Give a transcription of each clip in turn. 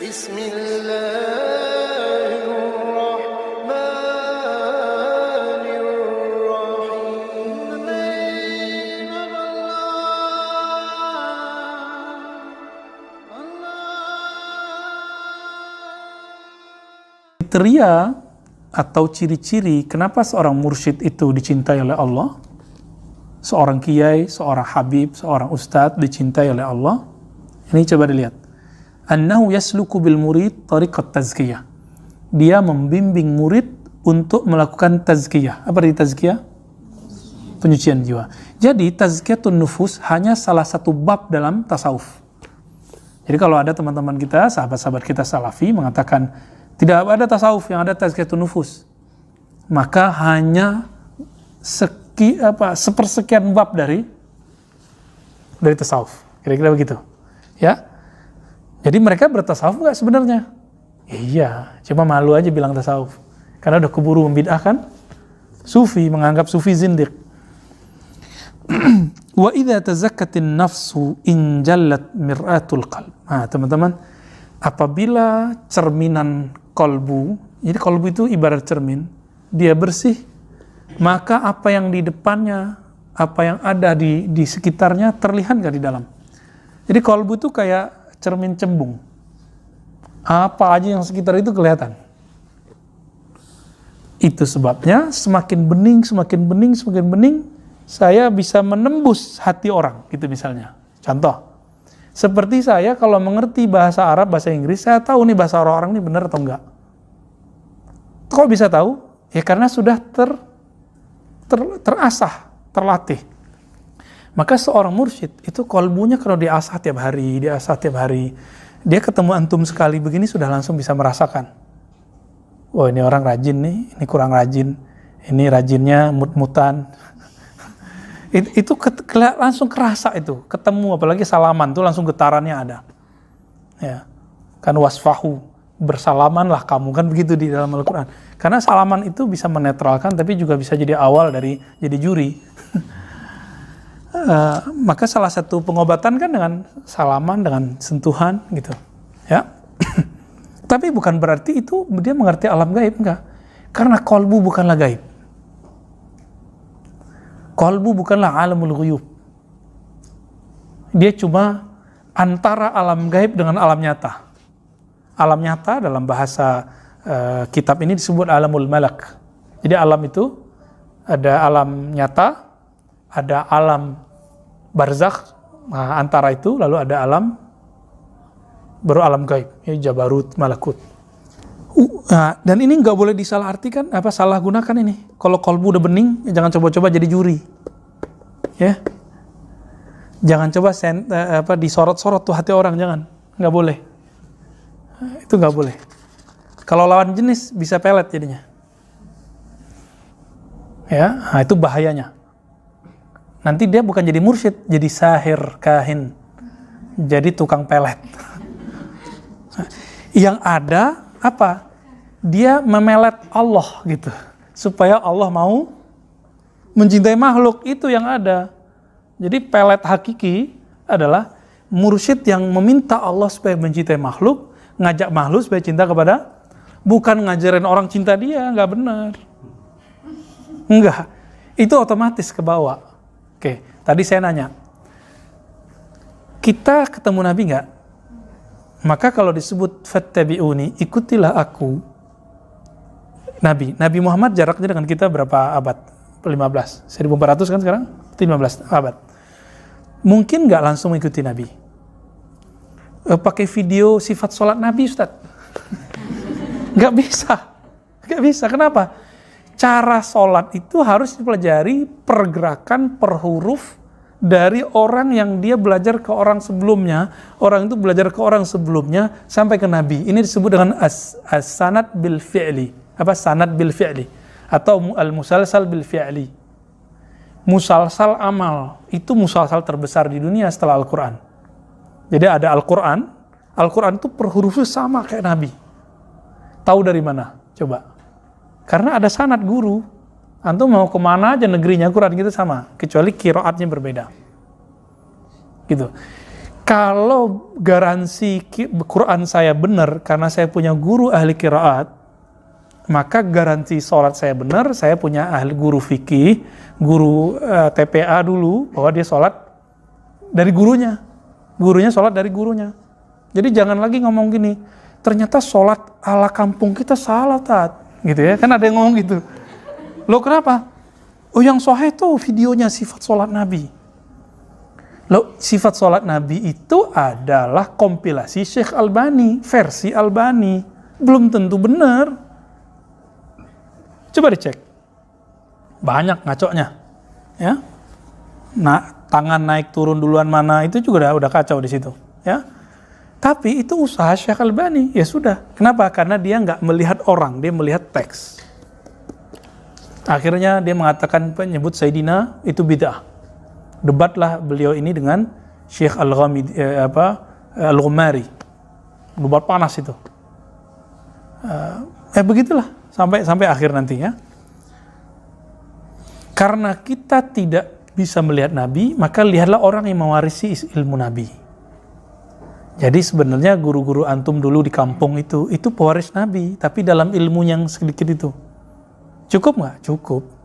Bismillahirrahmanirrahim. Kriteria atau ciri-ciri kenapa seorang mursyid itu dicintai oleh Allah, seorang kiai, seorang habib, seorang ustadz dicintai oleh Allah. Ini coba dilihat. Annahu yasluku bil murid tariqat tazkiyah. Dia membimbing murid untuk melakukan tazkiyah. Apa arti tazkiyah? Penyucian jiwa. Jadi tazkiyatun nufus hanya salah satu bab dalam tasawuf. Jadi kalau ada teman-teman kita, sahabat-sahabat kita salafi mengatakan tidak ada tasawuf yang ada tazkiyatun nufus, maka hanya sepersekian bab dari tasawuf. Kira-kira begitu. Ya. Jadi mereka bertasawuf nggak sebenarnya? Iya, cuma malu aja bilang tasawuf. Karena udah keburu membid'ahkan sufi, menganggap sufi zindiq. Wa idza tazakkatin nafsu in jallat mir'atul qalb. Nah, teman-teman, apabila cerminan kolbu, jadi kolbu itu ibarat cermin, dia bersih, maka apa yang di depannya, apa yang ada di sekitarnya terlihat nggak di dalam. Jadi kolbu itu kayak cermin cembung. Apa aja yang sekitar itu kelihatan. Itu sebabnya semakin bening, saya bisa menembus hati orang, gitu misalnya. Contoh, seperti saya kalau mengerti bahasa Arab, bahasa Inggris, saya tahu nih bahasa orang ini benar atau enggak. Kok bisa tahu? Ya karena sudah terasah, terlatih. Maka seorang mursyid itu kolbunya kalau diasah tiap hari, dia ketemu antum sekali begini sudah langsung bisa merasakan. Oh ini orang rajin nih, ini kurang rajin, ini rajinnya mut-mutan. Itu langsung kerasa itu, ketemu apalagi salaman tuh langsung getarannya ada. Ya. Kan wasfahu, bersalamanlah kamu, kan begitu di dalam Al-Qur'an. Karena salaman itu bisa menetralkan tapi juga bisa jadi awal dari jadi juri. Maka salah satu pengobatan kan dengan salaman, dengan sentuhan gitu. Ya. Tapi bukan berarti itu dia mengerti alam gaib, enggak. Karena kolbu bukanlah gaib. Kolbu bukanlah alamul ghuyub. Dia cuma antara alam gaib dengan alam nyata. Alam nyata dalam bahasa kitab ini disebut alamul malak. Jadi alam itu ada alam nyata, ada alam barzakh, nah, antara itu lalu ada alam baru alam gaib, ya, jabarut, malakut. Dan ini nggak boleh disalahartikan, salah gunakan ini. Kalau kolbu udah bening, ya jangan coba-coba jadi juri, ya. Jangan coba disorot-sorot tuh hati orang, jangan, nggak boleh. Itu nggak boleh. Kalau lawan jenis bisa pelet jadinya, ya. Nah, itu bahayanya. Nanti dia bukan jadi mursyid, jadi sahir, kahin, jadi tukang pelet. Yang ada apa? Dia memelet Allah gitu, supaya Allah mau mencintai makhluk, itu yang ada. Jadi pelet hakiki adalah mursyid yang meminta Allah supaya mencintai makhluk, ngajak makhluk supaya cinta kepada, bukan ngajarin orang cinta dia, nggak benar. Enggak, itu otomatis ke bawah. Oke, tadi saya nanya, kita ketemu Nabi nggak? Maka kalau disebut fattabi'uni, ikutilah aku. Nabi Muhammad jaraknya dengan kita berapa abad? 15, 1400 kan sekarang? 15 abad. Mungkin nggak langsung mengikuti Nabi? Pakai video sifat sholat Nabi, Ustaz? Nggak bisa. Kenapa? Cara sholat itu harus dipelajari pergerakan per huruf dari orang yang dia belajar ke orang sebelumnya, orang itu belajar ke orang sebelumnya sampai ke Nabi. Ini disebut dengan as-sanad bil fi'li. Sanad bil fi'li atau al-musalsal bil fi'li. Musalsal amal itu musalsal terbesar di dunia setelah Al-Qur'an. Jadi ada Al-Qur'an itu per hurufnya sama kayak Nabi. Tahu dari mana? Coba. Karena ada sanad guru. Antum mau kemana aja negerinya Quran kita sama, kecuali qiraatnya berbeda. Gitu. Kalau garansi Quran saya benar karena saya punya guru ahli qiraat, maka garansi sholat saya benar, saya punya ahli guru fikih, guru TPA dulu, bahwa dia sholat dari gurunya. Gurunya sholat dari gurunya. Jadi jangan lagi ngomong gini, ternyata sholat ala kampung kita salah, Tat. Gitu ya, kan ada yang ngomong gitu. Loh kenapa? Oh yang sahih tuh videonya sifat sholat Nabi. Loh, sifat sholat Nabi itu adalah kompilasi Syekh Albani, versi Albani. Belum tentu benar. Coba dicek. Banyak ngacoknya. Ya. Nah, tangan naik turun duluan mana, itu juga udah kacau di situ. Ya. Tapi itu usaha Syekh Albani. Ya sudah. Kenapa? Karena dia nggak melihat orang, dia melihat teks. Akhirnya dia mengatakan penyebut Sayyidina itu bid'ah. Debatlah beliau ini dengan Syekh Al-Ghumari. Debat panas itu. Begitulah sampai akhir nanti ya. Karena kita tidak bisa melihat Nabi, maka lihatlah orang yang mewarisi ilmu Nabi. Jadi sebenarnya guru-guru antum dulu di kampung itu pewaris Nabi, tapi dalam ilmu yang sedikit itu. Cukup nggak? Cukup.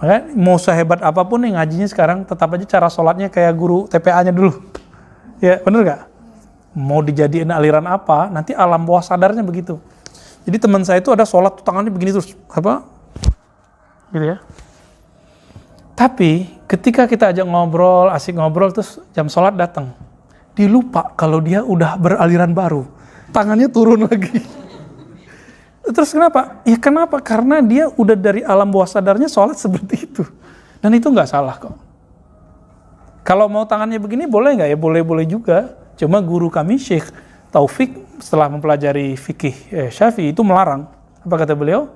Maka mau sehebat apapun yang ngajinya sekarang, tetap aja cara sholatnya kayak guru TPA-nya dulu. Ya, bener gak? Mau dijadiin aliran apa, nanti alam bawah sadarnya begitu. Jadi teman saya itu ada sholat, tangannya begini terus. Apa? Gitu ya. Tapi ketika kita ajak ngobrol, asik ngobrol, terus jam sholat datang. Dia lupa kalau dia udah beraliran baru. Tangannya turun lagi. Terus kenapa? Ya kenapa? Karena dia udah dari alam bawah sadarnya sholat seperti itu. Dan itu nggak salah kok. Kalau mau tangannya begini boleh nggak? Ya boleh-boleh juga. Cuma guru kami Syekh Taufik setelah mempelajari fikih Syafi'i itu melarang. Apa kata beliau?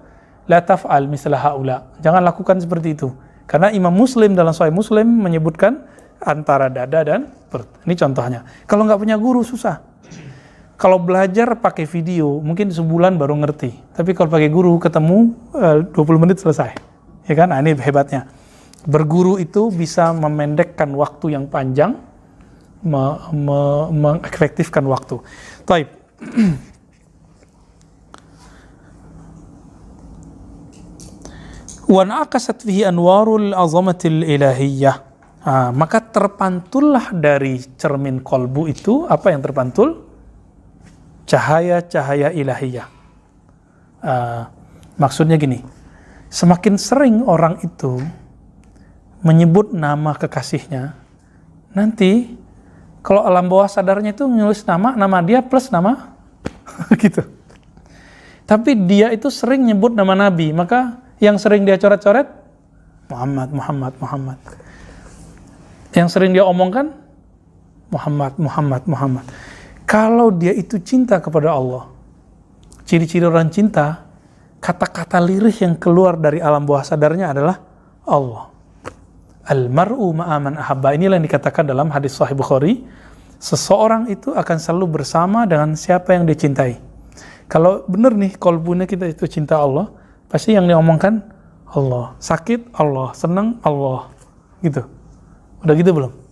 La taf'al misla haula. Jangan lakukan seperti itu. Karena Imam Muslim dalam Sahih Muslim menyebutkan antara dada dan perut. Ini contohnya. Kalau nggak punya guru susah. Kalau belajar pakai video, mungkin sebulan baru ngerti. Tapi kalau pakai guru, ketemu 20 menit selesai. Ya kan? Nah, ini hebatnya. Berguru itu bisa memendekkan waktu yang panjang, mengefektifkan waktu. Taib. Wa naqasat fihi anwarul azamatil ilahiyyah. Maka terpantullah dari cermin kolbu itu, apa yang terpantul? Cahaya-cahaya ilahiyah. Maksudnya gini, semakin sering orang itu menyebut nama kekasihnya, nanti kalau alam bawah sadarnya itu menulis nama dia plus nama gitu. Tapi dia itu sering nyebut nama Nabi, maka yang sering dia coret-coret Muhammad. Yang sering dia omongkan Muhammad. Kalau dia itu cinta kepada Allah, ciri-ciri orang cinta, kata-kata lirih yang keluar dari alam bawah sadarnya adalah Allah. Al-mar'u ma'aman ahabba. Inilah yang dikatakan dalam hadis Sahih Bukhari, seseorang itu akan selalu bersama dengan siapa yang dia cintai. Kalau benar nih, kolbunya kita itu cinta Allah, pasti yang diomongkan Allah. Sakit Allah, senang Allah. Gitu. Udah gitu belum?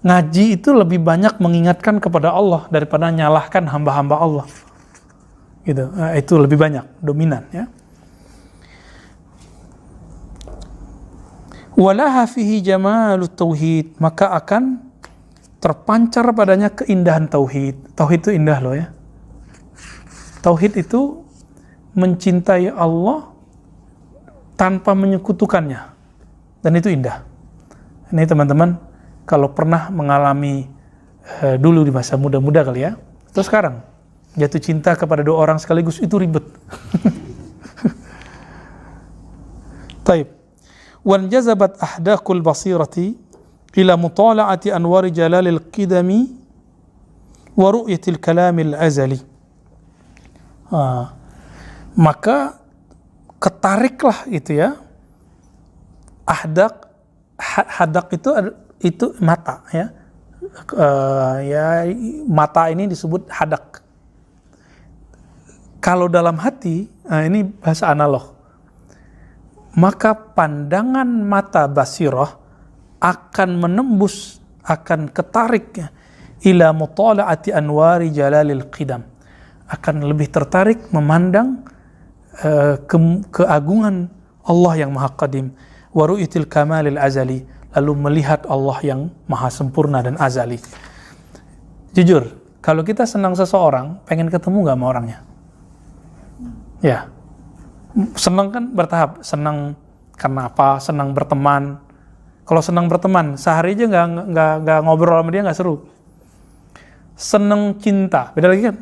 Ngaji itu lebih banyak mengingatkan kepada Allah daripada nyalahkan hamba-hamba Allah. Gitu. Itu lebih banyak, dominan ya. Walaha fihi jamalut tauhid, maka akan terpancar padanya keindahan tauhid. Tauhid itu indah loh ya. Tauhid itu mencintai Allah tanpa menyekutukannya. Dan itu indah. Ini teman-teman, kalau pernah mengalami dulu di masa muda-muda kali ya, atau sekarang jatuh cinta kepada dua orang sekaligus itu ribet. Taib. Wan jazabat ahdaqul basirati ila mutala'ati anwari jalalil qidami wa ru'yatil kalamil azali. Maka ketariklah itu ya. Hadak itu mata ya. Mata ini disebut hadak. Kalau dalam hati, ini bahasa analog. Maka pandangan mata basirah akan menembus, akan ketarik ila mutala'ati anwari jalalil qidam, akan lebih tertarik memandang keagungan Allah yang maha qadim, wa ru'yatil kamalil azali, lalu melihat Allah yang maha sempurna dan azali. Jujur, kalau kita senang seseorang, pengen ketemu gak sama orangnya? Ya, senang kan bertahap. Senang karena apa? Senang berteman. Kalau senang berteman, sehari aja nggak ngobrol sama dia nggak seru. Senang cinta, beda lagi kan?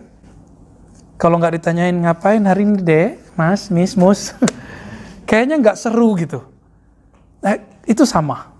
Kalau nggak ditanyain ngapain hari ini deh, mas, miss, mus, kayaknya nggak seru gitu. Itu sama.